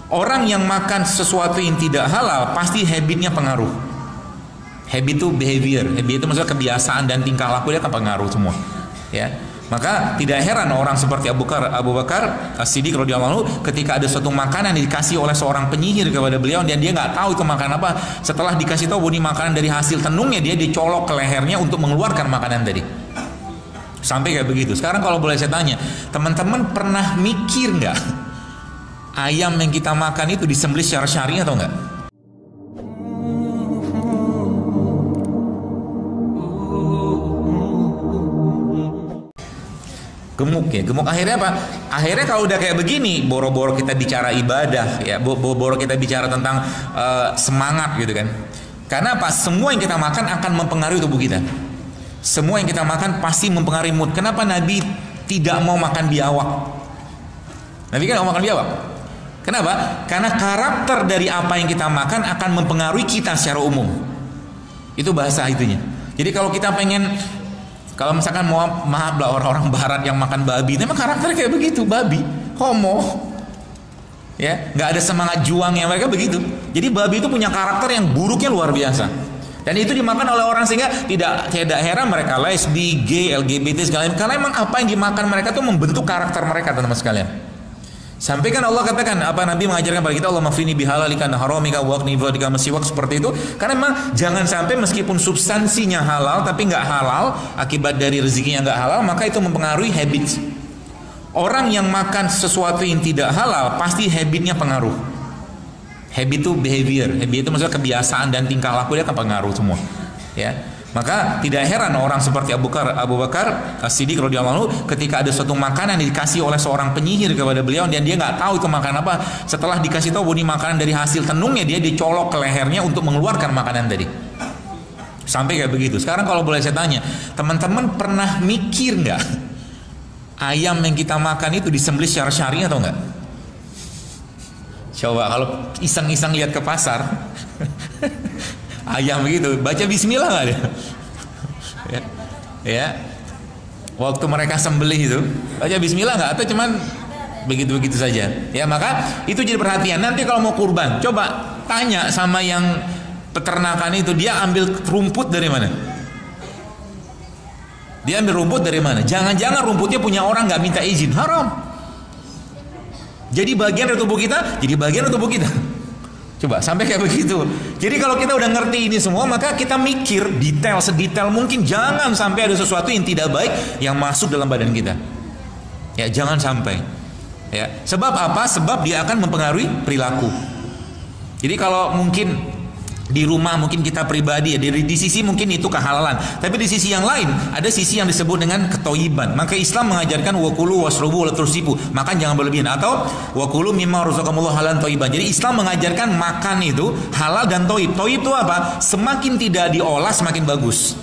Orang yang makan sesuatu yang tidak halal pasti habitnya pengaruh. Habit itu behavior, habit itu maksudnya kebiasaan dan tingkah laku, dia akan pengaruh semua. Ya, maka tidak heran orang seperti Abu Bakar As-Siddiq radhiyallahu anhu, ketika ada suatu makanan dikasih oleh seorang penyihir kepada beliau dan dia nggak tahu itu makanan apa. Setelah dikasih tahu bahwa ini makanan dari hasil tenungnya, dia dicolok ke lehernya untuk mengeluarkan makanan tadi. Sampai kayak begitu. Sekarang kalau boleh saya tanya, teman-teman pernah mikir nggak ayam yang kita makan itu disembelih secara syar'i atau enggak? Gemuk ya, gemuk. Akhirnya apa? Akhirnya kalau udah kayak begini, boro-boro kita bicara ibadah, ya, boro-boro kita bicara tentang semangat gitu kan. Karena apa? Semua yang kita makan akan mempengaruhi tubuh kita. Semua yang kita makan pasti mempengaruhi mood. Kenapa Nabi tidak mau makan biawak? Nabi kan mau makan biawak. Kenapa? Karena karakter dari apa yang kita makan akan mempengaruhi kita secara umum. Itu bahasa itunya. Jadi kalau kita pengen, kalau misalkan maaf lah orang-orang barat yang makan babi, memang karakternya kayak begitu, babi, homo, ya, nggak ada semangat juangnya, mereka begitu. Jadi babi itu punya karakter yang buruknya luar biasa, dan itu dimakan oleh orang sehingga tidak heran mereka lesbi, gay, LGBT segala macam, karena memang apa yang dimakan mereka itu membentuk karakter mereka, teman-teman sekalian. Sampai kan Allah katakan, apa Nabi mengajarkan pada kita, Allah mafini bihalalika haramika waqni wadika masiwak, seperti itu. Karena memang jangan sampai meskipun substansinya halal tapi nggak halal akibat dari rezekinya nggak halal, maka itu mempengaruhi habit. Orang yang makan sesuatu yang tidak halal pasti habitnya pengaruh. Habit itu behavior, habit itu maksudnya kebiasaan dan tingkah laku, dia akan pengaruh semua. Ya. Maka tidak heran orang seperti Abu Bakar As-Siddiq radhiyallahu anhu, ketika ada suatu makanan dikasih oleh seorang penyihir kepada beliau dan dia nggak tahu itu makanan apa. Setelah dikasih tahu bahwa ini makanan dari hasil tenungnya, dia dicolok ke lehernya untuk mengeluarkan makanan tadi. Sampai kayak begitu. Sekarang kalau boleh saya tanya, teman-teman pernah mikir nggak ayam yang kita makan itu disembelih secara syar'i atau enggak? Coba kalau iseng-iseng lihat ke pasar ayam begitu, baca bismillah nggak dia? Ya, waktu mereka sembelih itu baca bismillah nggak, atau cuman begitu-begitu saja? Ya, maka itu jadi perhatian. Nanti kalau mau kurban, coba tanya sama yang peternakan itu, dia ambil rumput dari mana? Dia ambil rumput dari mana? Jangan-jangan rumputnya punya orang nggak minta izin, haram. Jadi bagian dari tubuh kita, jadi bagian dari tubuh kita. Coba sampai kayak begitu. Jadi kalau kita udah ngerti ini semua, maka kita mikir detail, sedetail mungkin, jangan sampai ada sesuatu yang tidak baik yang masuk dalam badan kita. Ya, jangan sampai. Ya, sebab apa? Sebab dia akan mempengaruhi perilaku. Jadi kalau mungkin di rumah, mungkin kita pribadi ya, di sisi mungkin itu kehalalan, tapi di sisi yang lain ada sisi yang disebut dengan ketoyiban. Maka Islam mengajarkan wakulu wasrobu wala tursifu, makan jangan berlebihan, atau wakulu mimma razaqakumullah halan toyiban. Jadi Islam mengajarkan makan itu halal dan toyib. Toyib itu apa? Semakin tidak diolah semakin bagus.